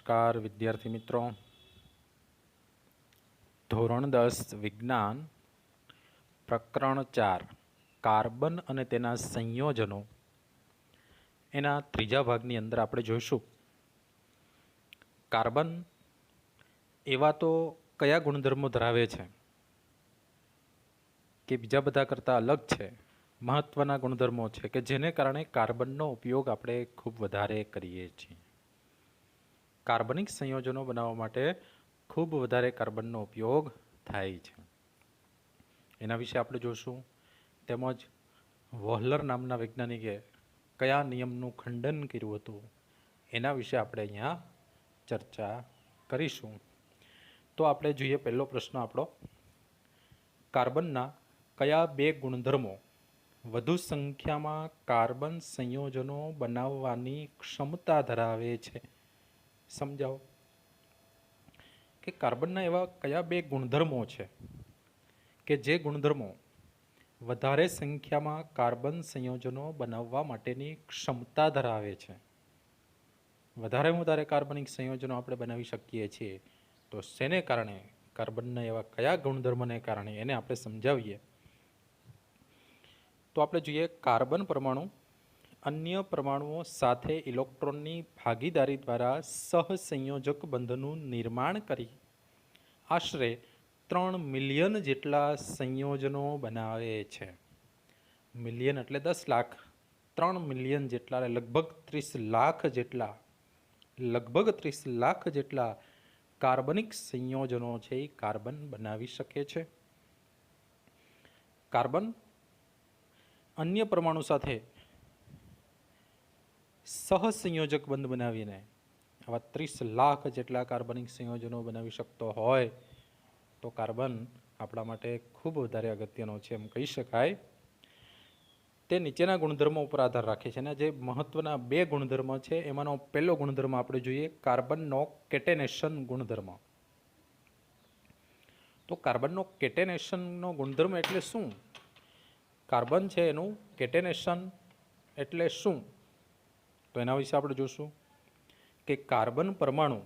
નમસ્કાર વિદ્યાર્થી મિત્રો. ધોરણ 10 વિજ્ઞાન પ્રકરણ 4 કાર્બન અને તેના સંયોજનો એના ત્રીજા ભાગની અંદર આપણે જોઈશું કાર્બન એવા તો કયા ગુણધર્મો ધરાવે છે કે બીજા બધા કરતાં અલગ છે, મહત્ત્વના ગુણધર્મો છે કે જેને કારણે કાર્બનનો ઉપયોગ આપણે ખૂબ વધારે કરીએ છીએ. કાર્બનિક સંયોજનો બનાવવા માટે ખૂબ વધારે કાર્બનનો ઉપયોગ થાય છે. એના વિશે આપણે જોશું. તેમજ વોહલર નામના વૈજ્ઞાનિકે કયા નિયમનું ખંડન કર્યું હતું એના વિશે આપણે અહીંયા ચર્ચા કરીશું. તો આપણે જોઈએ પહેલો પ્રશ્ન આપણો, કાર્બનના કયા બે ગુણધર્મો વધુ સંખ્યામાં કાર્બન સંયોજનો બનાવવાની ક્ષમતા ધરાવે છે? સમજાવો કે કાર્બનના એવા કયા બે ગુણધર્મો છે કે જે ગુણધર્મો વધારે સંખ્યામાં કાર્બન સંયોજનો બનાવવા માટેની ક્ષમતા ધરાવે છે. વધારેમાં વધારે કાર્બનિક સંયોજનો આપણે બનાવી શકીએ છીએ, તો શેને કારણે, કાર્બનના એવા કયા ગુણધર્મને કારણે, એને આપણે સમજાવીએ. તો આપણે જોઈએ, કાર્બન પરમાણુ અન્ય પરમાણુઓ સાથે ઇલેક્ટ્રોનની ભાગીદારી દ્વારા સહસંયોજક બંધનું નિર્માણ કરી આશરે 3 મિલિયન જેટલા સંયોજનો બનાવે છે. મિલિયન એટલે 10 લાખ, 3 મિલિયન જેટલા લગભગ 30 લાખ જેટલા કાર્બનિક સંયોજનો છે એ કાર્બન બનાવી શકે છે. કાર્બન અન્ય પરમાણુ સાથે સહસંયોજક બંધ બનાવીને આવા 30 લાખ જેટલા કાર્બનિક સંયોજનો બનાવી શકતો હોય તો કાર્બન આપણા માટે ખૂબ વધારે અગત્યનો છે એમ કહી શકાય. તે નીચેના ગુણધર્મો ઉપર આધાર રાખે છે અને જે મહત્વના બે ગુણધર્મ છે એમાંનો પહેલો ગુણધર્મ આપણે જોઈએ, કાર્બનનો કેટેનેશન ગુણધર્મ. તો કાર્બનનો કેટેનેશનનો ગુણધર્મ એટલે શું? કાર્બન છે એનું કેટેનેશન એટલે શું? તો એના વિશે આપણે જોશું કે કાર્બન પરમાણુ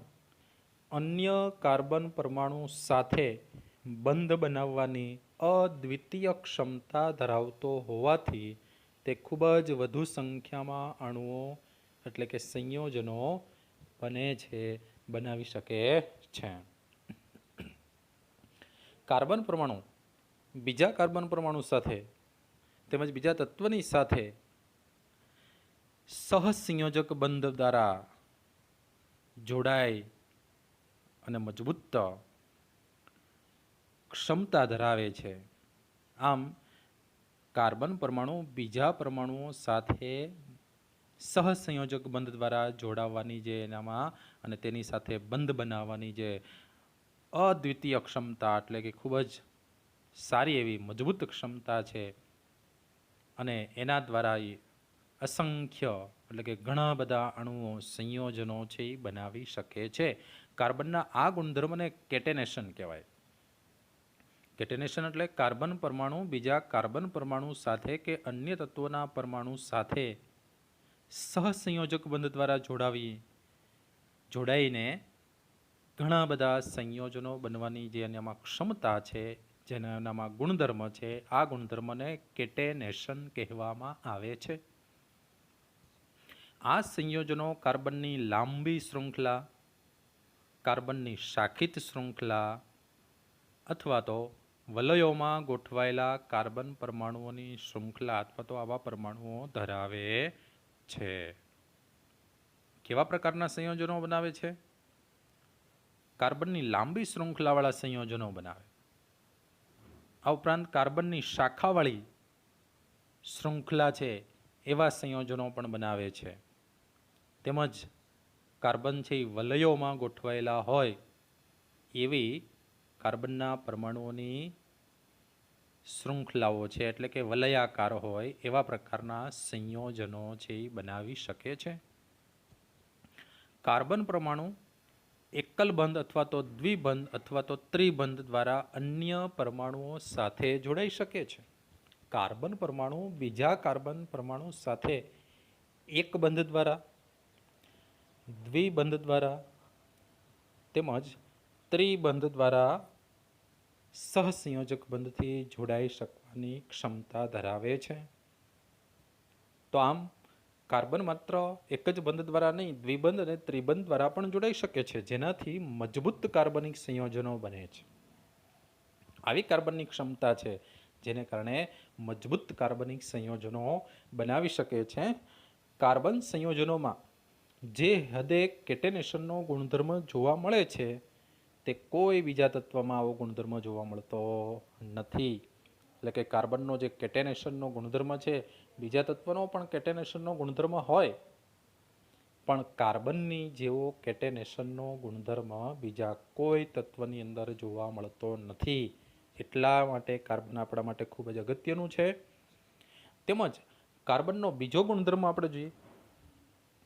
અન્ય કાર્બન પરમાણુ સાથે બંધ બનાવવાની અદ્વિતીય ક્ષમતા ધરાવતો હોવાથી તે ખૂબ જ વધુ સંખ્યામાં અણુઓ એટલે કે સંયોજનો બને છે, બનાવી શકે છે. કાર્બન પરમાણુ બીજા કાર્બન પરમાણુ સાથે તેમજ બીજા તત્વની સાથે સહસંયોજક બંધ દ્વારા જોડાય અને મજબૂત ક્ષમતા ધરાવે છે. આમ કાર્બન પરમાણુ બીજા પરમાણુઓ સાથે સહસંયોજક બંધ દ્વારા જોડાવાની જે એનામાં અને તેની સાથે બંધ બનાવવાની જે અદ્વિતીય ક્ષમતા એટલે કે ખૂબ જ સારી એવી મજબૂત ક્ષમતા છે અને એના દ્વારા અસંખ્ય એટલે કે ઘણા બધા અણુઓ સંયોજનો છે એ બનાવી શકે છે. કાર્બનના આ ગુણધર્મને કેટેનેશન કહેવાય. કેટેનેશન એટલે કાર્બન પરમાણુ બીજા કાર્બન પરમાણુ સાથે કે અન્ય તત્વોના પરમાણુ સાથે સહસંયોજક બંધ દ્વારા જોડાઈને ઘણા બધા સંયોજનો બનવાની જે એનામાં ક્ષમતા છે, જેના એનામાં ગુણધર્મ છે, આ ગુણધર્મને કેટેનેશન કહેવામાં આવે છે. આ સંયોજનો કાર્બનની લાંબી શૃંખલા, કાર્બનની શાખિત શૃંખલા અથવા તો વલયોમાં ગોઠવાયેલા કાર્બન પરમાણુઓની શૃંખલા અથવા તો આવા પરમાણુઓ ધરાવે છે. કેવા પ્રકારના સંયોજનો બનાવે છે? કાર્બનની લાંબી શૃંખલાવાળા સંયોજનો બનાવે. આ ઉપરાંત કાર્બનની શાખાવાળી શૃંખલા છે એવા સંયોજનો પણ બનાવે છે. તેમજ કાર્બન છે એ વલયોમાં ગોઠવાયેલા હોય એવી કાર્બનના પરમાણુઓની શૃંખલાઓ છે એટલે કે વલયાકાર હોય એવા પ્રકારના સંયોજનો છે એ બનાવી શકે છે. કાર્બન પરમાણુ એકલ બંધ અથવા તો દ્વિબંધ અથવા તો ત્રિબંધ દ્વારા અન્ય પરમાણુઓ સાથે જોડાઈ શકે છે. કાર્બન પરમાણુ બીજા કાર્બન પરમાણુ સાથે એક બંધ દ્વારા, દ્વિબંધ દ્વારા તેમજ ત્રિબંધ દ્વારા સહસંયોજક બંધથી જોડાઈ શકવાની ક્ષમતા ધરાવે છે. તો આમ કાર્બન માત્ર એક જ બંધ દ્વારા નહીં, દ્વિબંધ અને ત્રિબંધ દ્વારા પણ જોડાઈ શકે છે, જેનાથી મજબૂત કાર્બનિક સંયોજનો બને છે. આવી કાર્બનની ક્ષમતા છે, જેને કારણે મજબૂત કાર્બનિક સંયોજનો બનાવી શકે છે. કાર્બન સંયોજનોમાં જે હદે કેટેનેશનનો ગુણધર્મ જોવા મળે છે, તે કોઈ બીજા તત્વમાં આવો ગુણધર્મ જોવા મળતો નથી. એટલે કે કાર્બનનો જે કેટેનેશનનો ગુણધર્મ છે, બીજા તત્વનો પણ કેટેનેશનનો ગુણધર્મ હોય, પણ કાર્બનની જેવો કેટેનેશનનો ગુણધર્મ બીજા કોઈ તત્વની અંદર જોવા મળતો નથી. એટલા માટે કાર્બન આપણા માટે ખૂબ જ અગત્યનું છે. તેમજ કાર્બનનો બીજો ગુણધર્મ આપણે જોઈએ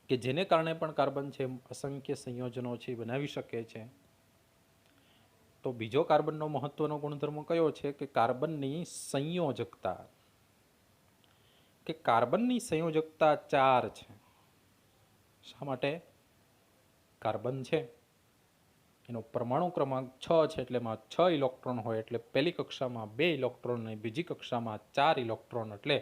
કે જેને કારણે પણ કાર્બન છે અસંખ્ય સંયોજનો છે બનાવી શકે છે. તો બીજો કાર્બનનો મહત્વનો ગુણધર્મ કયો છે કે કાર્બનની સંયોજકતા. કે કાર્બનની સંયોજકતા 4 છે. શા માટે? કાર્બન છે એનો પરમાણુ ક્રમાંક 6 છે, એટલે એમાં 6 ઇલેક્ટ્રોન હોય, એટલે પહેલી કક્ષામાં 2 ઇલેક્ટ્રોન અને બીજી કક્ષામાં 4 ઇલેક્ટ્રોન, એટલે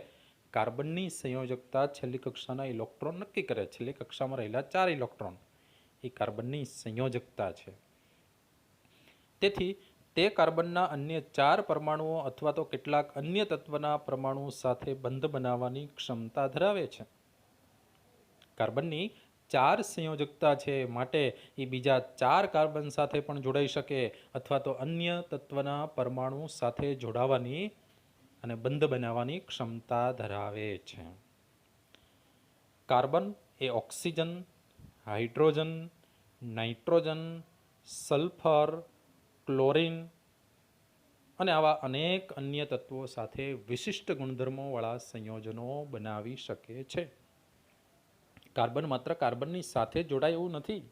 કાર્બનની સંયોજકતા છેલ્લી કક્ષાના ઇલેક્ટ્રોન નક્કી કરે. છેલ્લી કક્ષામાં રહેલા 4 ઇલેક્ટ્રોન એ કાર્બનની સંયોજકતા છે. તેથી તે કાર્બનના અન્ય 4 પરમાણુઓ અથવા તો કેટલાક અન્ય તત્વના પરમાણુ સાથે બંધ બનાવવાની ક્ષમતા ધરાવે છે. કાર્બનની 4 સંયોજકતા છે, માટે એ બીજા 4 કાર્બન સાથે પણ જોડાઈ શકે અથવા તો અન્ય તત્વના પરમાણુ સાથે જોડાવાની અને બંધ બનાવવાની ક્ષમતા ધરાવે છે. કાર્બન એ oxygen, hydrogen, nitrogen, sulphur, chlorine અને આવા અનેક અન્ય તત્વો સાથે વિશિષ્ટ ગુણધર્મોવાળા સંયોજનો બનાવી શકે છે. કાર્બન માત્ર કાર્બનની સાથે જોડાય એવું નથી.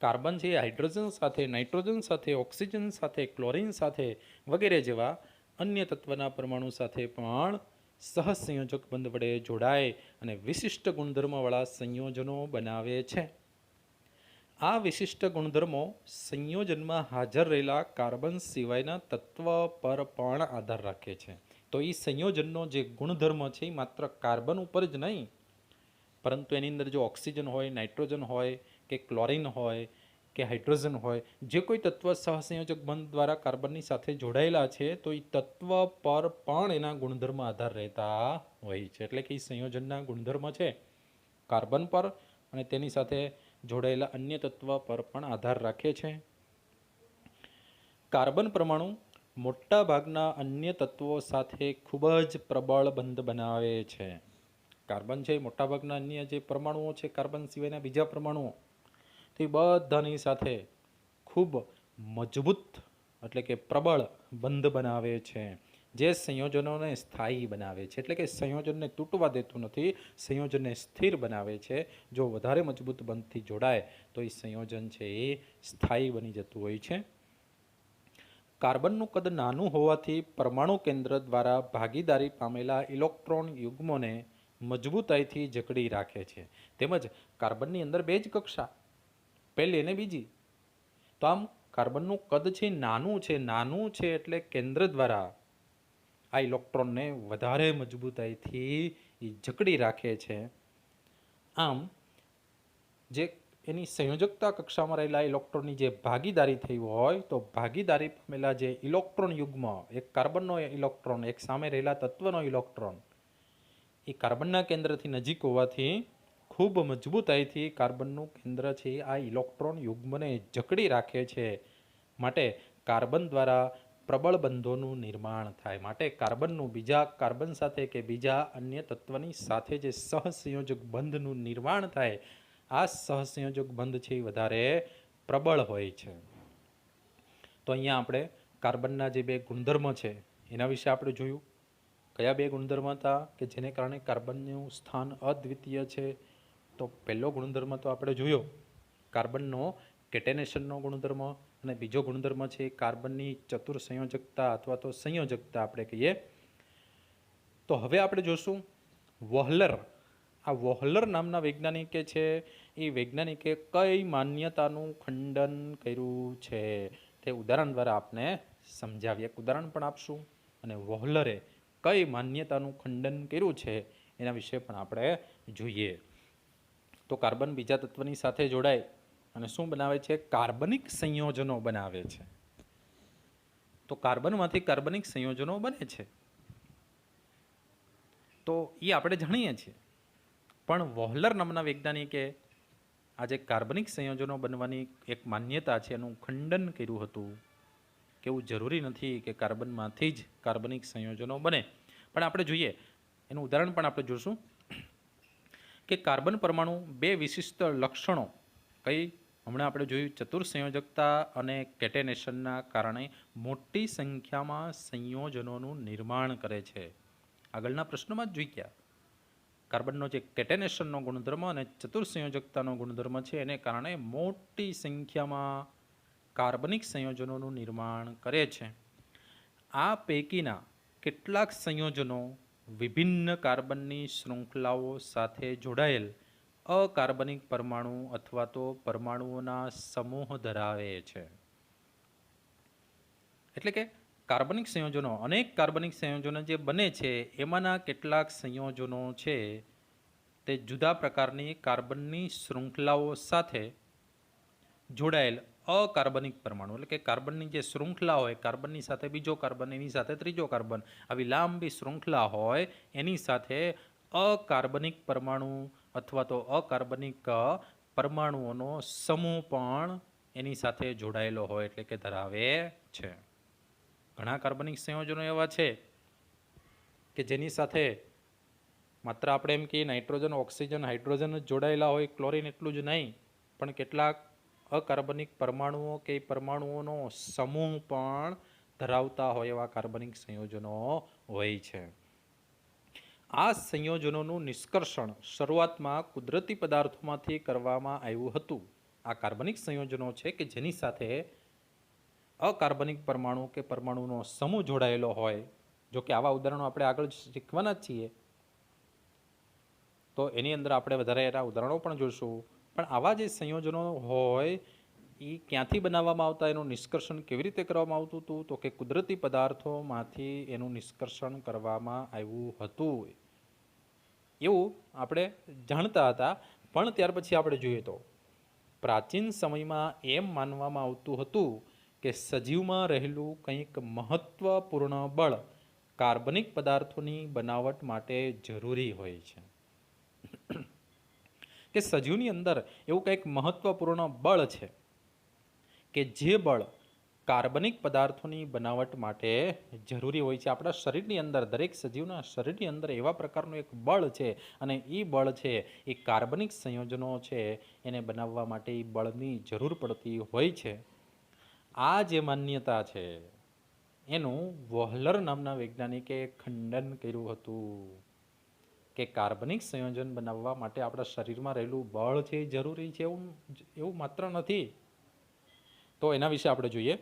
કાર્બન છે હાઇડ્રોજન સાથે, નાઇટ્રોજન સાથે, ઓક્સિજન સાથે, ક્લોરીન સાથે વગેરે જેવા અન્ય તત્વના પરમાણુ સાથે પણ સહસંયોજક બંધ વડે જોડાય અને વિશિષ્ટ ગુણધર્મવાળા સંયોજનો બનાવે છે. આ વિશિષ્ટ ગુણધર્મો સંયોજનમાં હાજર રહેલા કાર્બન સિવાયના તત્વ પર પણ આધાર રાખે છે. તો એ સંયોજનનો જે ગુણધર્મ છે એ માત્ર કાર્બન ઉપર જ નહીં, પરંતુ એની અંદર જો ઓક્સિજન હોય, નાઇટ્રોજન હોય કે ક્લોરીન હોય કે હાઇડ્રોજન હોય, જે કોઈ તત્વ સહસંયોજક બંધ દ્વારા કાર્બનની સાથે જોડાયેલા છે, તો એ તત્વ પર પણ એના ગુણધર્મ આધાર રહેતા હોય છે. એટલે કે એ સંયોજનના ગુણધર્મ છે કાર્બન પર અને તેની સાથે જોડાયેલા અન્ય તત્વ પર પણ આધાર રાખે છે. કાર્બન પરમાણુ મોટા ભાગના અન્ય તત્વો સાથે ખૂબ જ પ્રબળ બંધ બનાવે છે. કાર્બન છે મોટાભાગના અન્ય જે પરમાણુઓ છે, કાર્બન સિવાયના બીજા પરમાણુઓ, તો એ બધાની સાથે ખૂબ મજબૂત એટલે કે પ્રબળ બંધ બનાવે છે, જે સંયોજનોને સ્થાયી બનાવે છે. એટલે કે સંયોજનને તૂટવા દેતું નથી, સંયોજનને સ્થિર બનાવે છે. જો વધારે મજબૂત બંધથી જોડાય તો એ સંયોજન છે એ સ્થાયી બની જતું હોય છે. કાર્બનનું કદ નાનું હોવાથી પરમાણુ કેન્દ્ર દ્વારા ભાગીદારી પામેલા ઇલેક્ટ્રોન યુગ્મોને મજબૂતાઈથી જકડી રાખે છે. તેમજ કાર્બનની અંદર 2 જ કક્ષા, પહેલી અને બીજી. તો આમ કાર્બનનું કદ છે નાનું છે એટલે કેન્દ્ર દ્વારા આ ઇલેક્ટ્રોનને વધારે મજબૂતાઈથી જકડી રાખે છે. આમ જે એની સંયોજકતા કક્ષામાં રહેલા ઇલેક્ટ્રોનની જે ભાગીદારી થઈ હોય, તો ભાગીદારી પામેલા જે ઇલેક્ટ્રોન યુગ્મ, એક કાર્બનનો ઇલેક્ટ્રોન, એક સામે રહેલા તત્વનો ઇલેક્ટ્રોન, એ કાર્બનના કેન્દ્રથી નજીક હોવાથી ખૂબ મજબૂતાઈથી કાર્બનનું કેન્દ્ર છે આ ઇલેક્ટ્રોન યુગ્મને જકડી રાખે છે. માટે કાર્બન દ્વારા પ્રબળ બંધોનું નિર્માણ થાય. માટે કાર્બનનું બીજા કાર્બન સાથે કે બીજા અન્ય તત્વની સાથે જે સહસંયોજક બંધનું નિર્માણ થાય, આ સહસંયોજક બંધ છે એ વધારે પ્રબળ હોય છે. તો અહીંયા આપણે કાર્બનના જે 2 ગુણધર્મ છે એના વિશે આપણે જોયું. કયા 2 ગુણધર્મ હતા કે જેને કારણે કાર્બનનું સ્થાન અદ્વિતીય છે? તો પહેલો ગુણધર્મ તો આપણે જોયો કાર્બનનો કેટેનેશનનો ગુણધર્મ, અને બીજો ગુણધર્મ છે કાર્બનની ચતુર સંયોજકતા અથવા તો સંયોજકતા આપણે કહીએ. તો હવે આપણે જોશું વોહલર. આ વોહલર નામના વૈજ્ઞાનિકે છે એ વૈજ્ઞાનિકે કઈ માન્યતાનું ખંડન કર્યું છે તે ઉદાહરણ દ્વારા આપને સમજાવીએ. એક ઉદાહરણ પણ આપશું અને વોહલરે કઈ માન્યતાનું ખંડન કર્યું છે એના વિશે પણ આપણે જોઈએ. તો કાર્બન બીજા તત્વની સાથે જોડાય અને શું બનાવે છે? કાર્બનિક સંયોજનો બનાવે છે. તો કાર્બનમાંથી કાર્બનિક સંયોજનો બને છે, તો એ આપણે જાણીએ છીએ. પણ વોહલર નામના વૈજ્ઞાનિકે આજે કાર્બનિક સંયોજનો બનવાની એક માન્યતા છે એનું ખંડન કર્યું હતું કે એવું જરૂરી નથી કે કાર્બનમાંથી જ કાર્બનિક સંયોજનો બને. પણ આપણે જોઈએ એનું ઉદાહરણ પણ આપણે જોશું કે કાર્બન પરમાણુ બે વિશિષ્ટ લક્ષણો કઈ હમણાં આપણે જોયું ચતુર્સંયોજકતા અને કેટેનેશનના કારણે મોટી સંખ્યામાં સંયોજનોનું નિર્માણ કરે છે. આગળના પ્રશ્નોમાં જ જોઈ ગયા કાર્બનનો જે કેટેનેશનનો ગુણધર્મ અને ચતુર્સંયોજકતાનો ગુણધર્મ છે એને કારણે મોટી સંખ્યામાં કાર્બનિક સંયોજનોનું નિર્માણ કરે છે. આ પૈકીના કેટલાક સંયોજનો વિભિન્ન કાર્બનની શૃંખલાઓ સાથે જોડાયેલ અકાર્બનિક પરમાણુ અથવા તો પરમાણુઓના સમૂહ ધરાવે છે. એટલે કે કાર્બનિક સંયોજનો, અનેક કાર્બનિક સંયોજનો જે બને છે એમાંના કેટલાક સંયોજનો છે તે જુદા પ્રકારની કાર્બનની શૃંખલાઓ સાથે જોડાયેલ અકાર્બનિક પરમાણુ, એટલે કે કાર્બનની જે શૃંખલા હોય, કાર્બનની સાથે બીજો કાર્બન, એની સાથે ત્રીજો કાર્બન, આવી લાંબી શૃંખલા હોય એની સાથે અકાર્બનિક પરમાણુ અથવા તો અકાર્બનિક પરમાણુઓનો સમૂહ પણ એની સાથે જોડાયેલો હોય એટલે કે ધરાવે છે. ઘણા કાર્બનિક સંયોજનો એવા છે કે જેની સાથે માત્ર આપણે એમ કહીએ નાઇટ્રોજન, ઓક્સિજન, હાઇડ્રોજન જ જોડાયેલા હોય, ક્લોરિન એટલું જ નહીં, પણ કેટલાક અકાર્બનિક પરમાણુઓ કે પરમાણુઓનો સમૂહ પણ ધરાવતા હોય એવા કાર્બનિક સંયોજનો હોય છે. આ સંયોજનોનું નિષ્કર્ષણ શરૂઆતમાં કુદરતી પદાર્થોમાંથી કરવામાં આવ્યું હતું. આ કાર્બનિક સંયોજનો છે કે જેની સાથે અકાર્બનિક પરમાણુ કે પરમાણુનો સમૂહ જોડાયેલો હોય. જો કે આવા ઉદાહરણો આપણે આગળ શીખવાના જ છીએ, તો એની અંદર આપણે વધારે એના ઉદાહરણો પણ જોઈશું. પણ આવા જે સંયોજનો હોય એ ક્યાંથી બનાવવામાં આવતા, એનું નિષ્કર્ષણ કેવી રીતે કરવામાં આવતું હતું? તો કે કુદરતી પદાર્થોમાંથી એનું નિષ્કર્ષણ કરવામાં આવ્યું હતું એવું આપણે જાણતા હતા. પણ ત્યાર પછી આપણે જોઈએ તો પ્રાચીન સમયમાં એમ માનવામાં આવતું હતું કે સજીવમાં રહેલું કંઈક મહત્વપૂર્ણ બળ કાર્બનિક પદાર્થોની બનાવટ માટે જરૂરી હોય છે. કે સજીવની અંદર એવું કંઈક મહત્વપૂર્ણ બળ છે કે જે બળ કાર્બનિક પદાર્થોની બનાવટ માટે જરૂરી હોય છે. આપણા શરીરની અંદર, દરેક સજીવના શરીરની અંદર એવા પ્રકારનું એક બળ છે અને એ બળ છે એ કાર્બનિક સંયોજનો છે એને બનાવવા માટે એ બળની જરૂર પડતી હોય છે. આ જે માન્યતા છે એનું વોહલર નામના વૈજ્ઞાનિકે ખંડન કર્યું હતું કે કાર્બનિક સંયોજન બનાવવા માટે આપણા શરીરમાં રહેલું બળ છે એ જરૂરી છે એવું માત્ર નથી. તો એના વિશે આપણે જોઈએ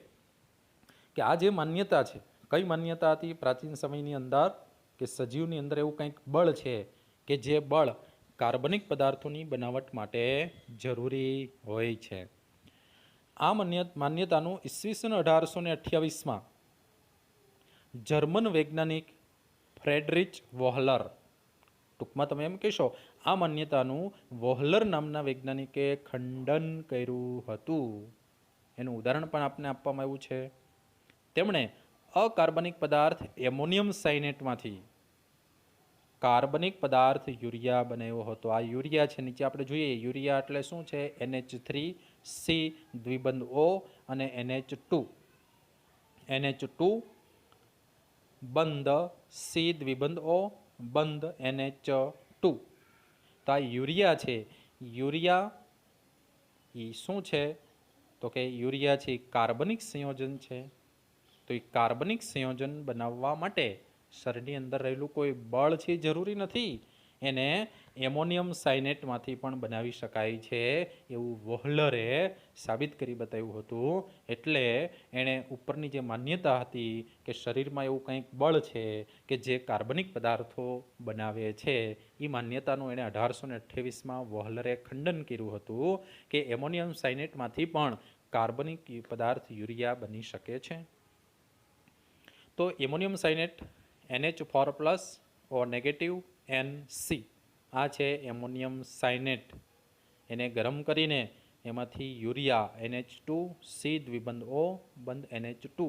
કે આ જે માન્યતા છે, કઈ માન્યતા હતી પ્રાચીન સમયની અંદર? કે સજીવની અંદર એવું કંઈક બળ છે કે જે બળ કાર્બનિક પદાર્થોની બનાવટ માટે જરૂરી હોય છે. આ માન્યતાનું ઈસવીસન 1828માં જર્મન વૈજ્ઞાનિક ફ્રેડરિચ વોહલર, ટૂંકમાં તમે એમ કહેશો, આ માન્યતાનું વોહલર નામના વૈજ્ઞાનિકે ખંડન કર્યું હતું. એનું ઉદાહરણ પણ આપને આપવામાં આવ્યું છે. તેમણે અકાર્બનિક પદાર્થ એમોનિયમ સાયનેટમાંથી કાર્બનિક પદાર્થ યુરિયા બનાવ્યો હતો. આ યુરિયા છે, નીચે આપણે જોઈએ યુરિયા એટલે શું છે? NH3C દ્વિબંધ O અને NH2 બંધ C દ્વિબંધ O બંધ NH2. તો આ યુરિયા છે, યુરિયા એ શું છે? તો કે યુરિયા છે કાર્બનિક સંયોજન છે. તો એ કાર્બનિક સંયોજન બનાવવા માટે શરીરની અંદર રહેલું કોઈ બળ છે જરૂરી નથી. એને એમોનિયમ સાયનેટમાંથી પણ બનાવી શકાય છે એવું વોહલરે સાબિત કરી બતાવ્યું હતું. એટલે એણે ઉપરની જે માન્યતા હતી કે શરીરમાં એવું કંઈક બળ છે કે જે કાર્બનિક પદાર્થો બનાવે છે, એ માન્યતાનું એણે 1828માં વોહલરે ખંડન કર્યું હતું કે એમોનિયમ સાયનેટમાંથી પણ કાર્બનિક પદાર્થ યુરિયા બની શકે છે. તો એમોનિયમ સાયનેટ NH4+ ઓ નેગેટિવ NC, આ છે એમોનિયમ સાયનેટ. એને ગરમ કરીને એમાંથી યુરિયા NH2C દ્વિબંધ O બંધ NH2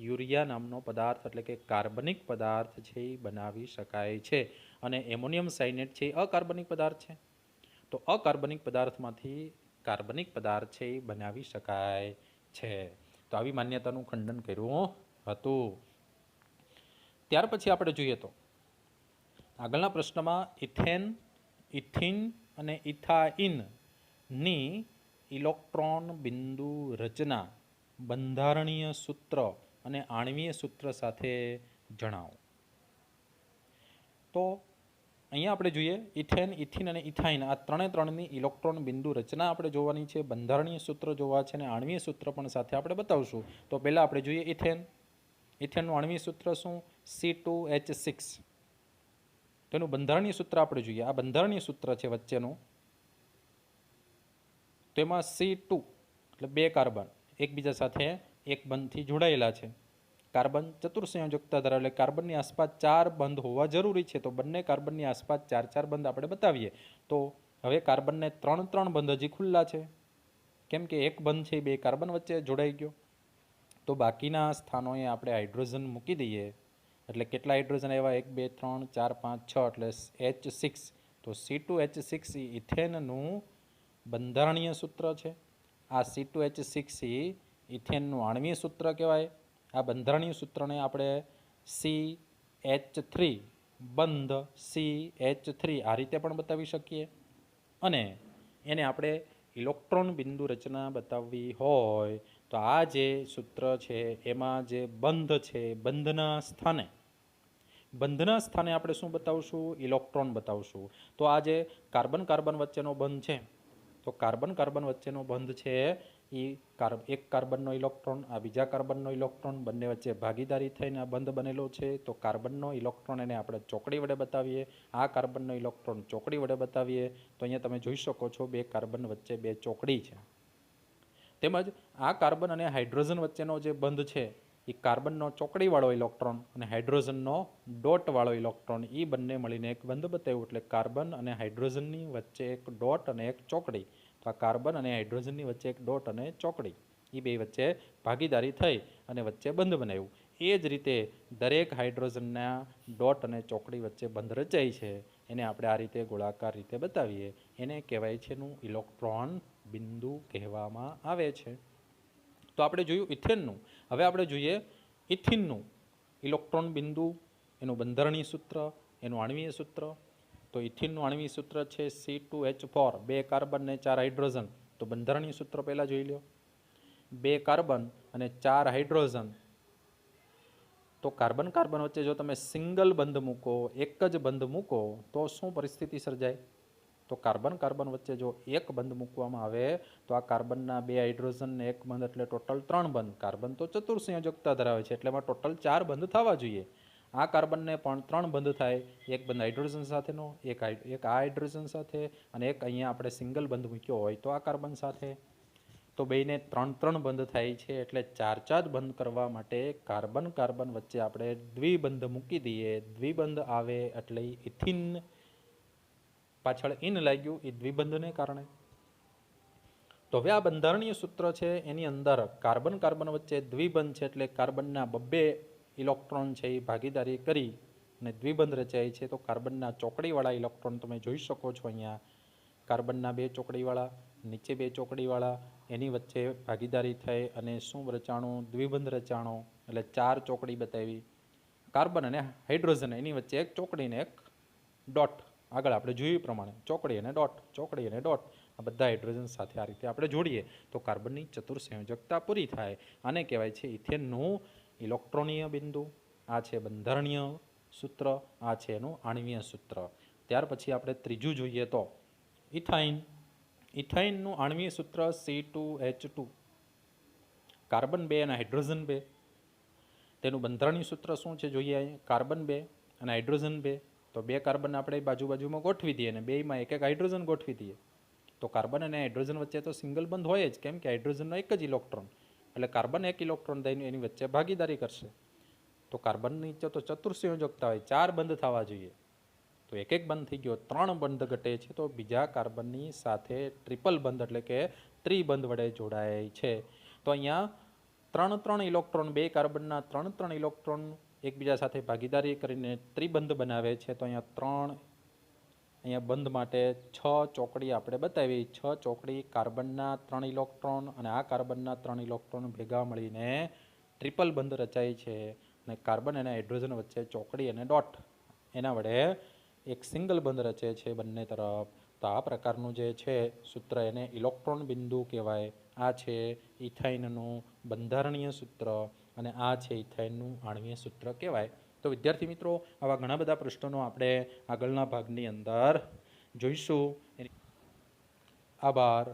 યુરિયા નામનો પદાર્થ એટલે કે કાર્બનિક પદાર્થ છે એ બનાવી શકાય છે. અને એમોનિયમ સાયનેટ છે એ અકાર્બનિક પદાર્થ છે, તો અકાર્બનિક પદાર્થમાંથી કાર્બનિક પદાર્થ છે એ બનાવી શકાય છે. તો આવી માન્યતાનું ખંડન કર્યું હતું. ત્યાર પછી આપણે જોઈએ તો આગળના પ્રશ્નમાં ઇથેન, ઇથિન અને ઇથાઇનની ઇલેક્ટ્રોન બિંદુ રચના બંધારણીય સૂત્ર અને આણ્વીય સૂત્ર સાથે જણાવો. તો અહીંયા આપણે જોઈએ ઇથેન, ઇથિન અને ઇથાઇન આ ત્રણની ઇલેક્ટ્રોન બિંદુ રચના આપણે જોવાની છે, બંધારણીય સૂત્ર જોવા છે અને આણ્વીય સૂત્ર પણ સાથે આપણે બતાવશું. તો પહેલાં આપણે જોઈએ ઇથેન. ઇથેનનું આણ્વીય સૂત્ર શું? C2H6. તેનું બંધારણીય સૂત્ર આપણે જોઈએ. આ બંધારણીય સૂત્ર છે વચ્ચેનું. તેમાં C2 એટલે 2 કાર્બન એકબીજા સાથે એક બંધથી જોડાયેલા છે. કાર્બન ચતુર્સંયોજકતા ધરાવે એટલે કાર્બનની આસપાસ 4 બંધ હોવા જરૂરી છે. તો બંને કાર્બનની આસપાસ 4 બંધ આપણે બતાવીએ. તો હવે કાર્બનને 3 બંધ હજી ખુલ્લા છે, કેમ કે એક બંધ છે 2 કાર્બન વચ્ચે જોડાઈ ગયો. તો બાકીના સ્થાનોએ આપણે હાઇડ્રોજન મૂકી દઈએ. એટલે કેટલા હાઇડ્રોજન આવ્યા? 1 2 3 4 5 6 એટલે H6. તો C2H6 એ ઇથેનનું બંધારણીય સૂત્ર છે. આ C2H6 એ ઇથેનનું આણ્વીય સૂત્ર કહેવાય. આ બંધારણીય સૂત્રને આપણે CH3 બંધ CH3 આ રીતે પણ બતાવી શકીએ. અને એને આપણે ઇલેક્ટ્રોન બિંદુ રચના બતાવવી હોય તો આ જે સૂત્ર છે એમાં જે બંધ છે, બંધના સ્થાને આપણે શું બતાવશું? ઇલેક્ટ્રોન બતાવશું. તો આ જે કાર્બન કાર્બન વચ્ચેનો બંધ છે, તો કાર્બન કાર્બન વચ્ચેનો બંધ છે એ એક કાર્બનનો ઇલેક્ટ્રોન આ બીજા કાર્બનનો ઇલેક્ટ્રોન બંને વચ્ચે ભાગીદારી થઈને આ બંધ બનેલો છે. તો કાર્બનનો ઇલેક્ટ્રોન એને આપણે ચોકડી વડે બતાવીએ, આ કાર્બનનો ઇલેક્ટ્રોન ચોકડી વડે બતાવીએ. તો અહીંયા તમે જોઈ શકો છો 2 કાર્બન વચ્ચે 2 ચોકડી છે. તેમજ આ કાર્બન અને હાઇડ્રોજન વચ્ચેનો જે બંધ છે એ કાર્બનનો ચોકડીવાળો ઇલેક્ટ્રોન અને હાઇડ્રોજનનો ડોટવાળો ઇલેક્ટ્રોન એ બંને મળીને એક બંધ બતાવ્યું. એટલે કાર્બન અને હાઇડ્રોજનની વચ્ચે એક ડોટ અને એક ચોકડી. તો આ કાર્બન અને હાઇડ્રોજનની વચ્ચે એક ડોટ અને ચોકડી, એ બે વચ્ચે ભાગીદારી થઈ અને વચ્ચે બંધ બનાવ્યું. એ જ રીતે દરેક હાઇડ્રોજનના ડોટ અને ચોકડી વચ્ચે બંધ રચાય છે. એને આપણે આ રીતે ગોળાકાર રીતે બતાવીએ. એને કહેવાય છે એનું ઇલેક્ટ્રોન બિંદુ કહેવામાં આવે છે. તો આપણે જોયું ઇથેનનું. હવે આપણે જોઈએ ઇથિનનું ઇલેક્ટ્રોન બિંદુ, એનું બંધારણીય સૂત્ર, એનું આણ્વીય સૂત્ર. તો ઇથિનનું આણ્વીય સૂત્ર છે C2H4, 2 કાર્બન અને 4 હાઇડ્રોજન. તો બંધારણીય સૂત્ર પહેલાં જોઈ લો. 2 કાર્બન અને 4 હાઇડ્રોજન. તો કાર્બન કાર્બન વચ્ચે જો તમે સિંગલ બંધ મૂકો, એક જ બંધ મૂકો, તો શું પરિસ્થિતિ સર્જાય? તો કાર્બન કાર્બન વચ્ચે જો એક બંધ મૂકવામાં આવે તો આ કાર્બનના 2 હાઇડ્રોજન ને એક બંધ એટલે ટોટલ 3 બંધ. કાર્બન તો ચતુર્સંયોજકતા ધરાવે છે એટલે એમાં ટોટલ 4 બંધ થવા જોઈએ. આ કાર્બનને પણ 3 બંધ થાય, એક બંધ હાઇડ્રોજન સાથેનો, એક આ હાઇડ્રોજન સાથે અને એક અહીંયા આપણે સિંગલ બંધ મૂક્યો હોય તો આ કાર્બન સાથે. તો બેને 3 બંધ થાય છે. એટલે 4 બંધ કરવા માટે કાર્બન કાર્બન વચ્ચે આપણે દ્વિબંધ મૂકી દઈએ. દ્વિબંધ આવે એટલે ઇથિન, પાછળ ઇન લાગ્યું એ દ્વિબંધને કારણે. તો હવે આ બંધારણીય સૂત્ર છે એની અંદર કાર્બન કાર્બન વચ્ચે દ્વિબંધ છે એટલે કાર્બનના 2 ઇલેક્ટ્રોન છે એ ભાગીદારી કરી અને દ્વિબંધ રચાય છે. તો કાર્બનના ચોકડીવાળા ઇલેક્ટ્રોન તમે જોઈ શકો છો અહીંયા. કાર્બનના 2 ચોકડીવાળા, નીચે 2 ચોકડીવાળા, એની વચ્ચે ભાગીદારી થઈ અને શું રચાણું? દ્વિબંધ રચાણો. એટલે 4 ચોકડી બતાવી. કાર્બન અને હાઇડ્રોજન એની વચ્ચે એક ચોકડીને એક ડોટ. આગળ આપણે જોયું પ્રમાણે ચોકડી અને ડોટ, ચોકડી અને ડોટ, આ બધા હાઇડ્રોજન સાથે આ રીતે આપણે જોડીએ તો કાર્બનની ચતુર્સંયોજકતા પૂરી થાય. આને કહેવાય છે ઇથેનનું ઇલેક્ટ્રોનીય બિંદુ. આ છે બંધારણીય સૂત્ર, આ છે એનું આણ્વીય સૂત્ર. ત્યાર પછી આપણે ત્રીજું જોઈએ તો ઇથાઇન. ઇથાઇનનું આણ્વીય સૂત્ર C2H2, કાર્બન 2 અને હાઇડ્રોજન 2. તેનું બંધારણીય સૂત્ર શું છે જોઈએ અહીંયા, કાર્બન 2 અને હાઇડ્રોજન 2. તો 2 કાર્બન આપણે બાજુમાં ગોઠવી દઈએ અને બેમાં એક એક હાઇડ્રોજન ગોઠવી દઈએ. તો કાર્બન અને હાઇડ્રોજન વચ્ચે તો સિંગલ બંધ હોય જ, કેમ કે હાઇડ્રોજનનો એક જ ઇલેક્ટ્રોન, એટલે કાર્બન એક ઇલેક્ટ્રોન દઈને એની વચ્ચે ભાગીદારી કરશે. તો કાર્બનની તો ચતુર્સંયોજકતા હોય, 4 બંધ થવા જોઈએ. તો એક એક બંધ થઈ ગયો, 3 બંધ ઘટે છે. તો બીજા કાર્બનની સાથે ટ્રિપલ બંધ એટલે કે ત્રિબંધ વડે જોડાય છે. તો અહીંયા 3 ઇલેક્ટ્રોન, 2 કાર્બનના 3 ઇલેક્ટ્રોન એકબીજા સાથે ભાગીદારી કરીને ત્રિબંધ બનાવે છે. તો અહીંયા બંધ માટે 6 ચોકડી આપણે બતાવી. 6 ચોકડી કાર્બનના 3 ઇલેક્ટ્રોન અને આ કાર્બનના 3 ઇલેક્ટ્રોન ભેગા મળીને ટ્રિપલ બંધ રચાય છે. અને કાર્બન અને હાઇડ્રોજન વચ્ચે ચોકડી અને ડોટ એના વડે એક સિંગલ બંધ રચે છે બંને તરફ. તો આ પ્રકારનું જે છે સૂત્ર એને ઇલેક્ટ્રોન બિંદુ કહેવાય. આ છે ઇથાઇનનું બંધારણીય સૂત્ર અને આ છે ઇથાઇનનું આણ્વીય સૂત્ર કહેવાય. તો વિદ્યાર્થી મિત્રો, આવા ઘણા બધા પ્રશ્નોનો આપણે આગળના ભાગની અંદર જોઈશું. આભાર.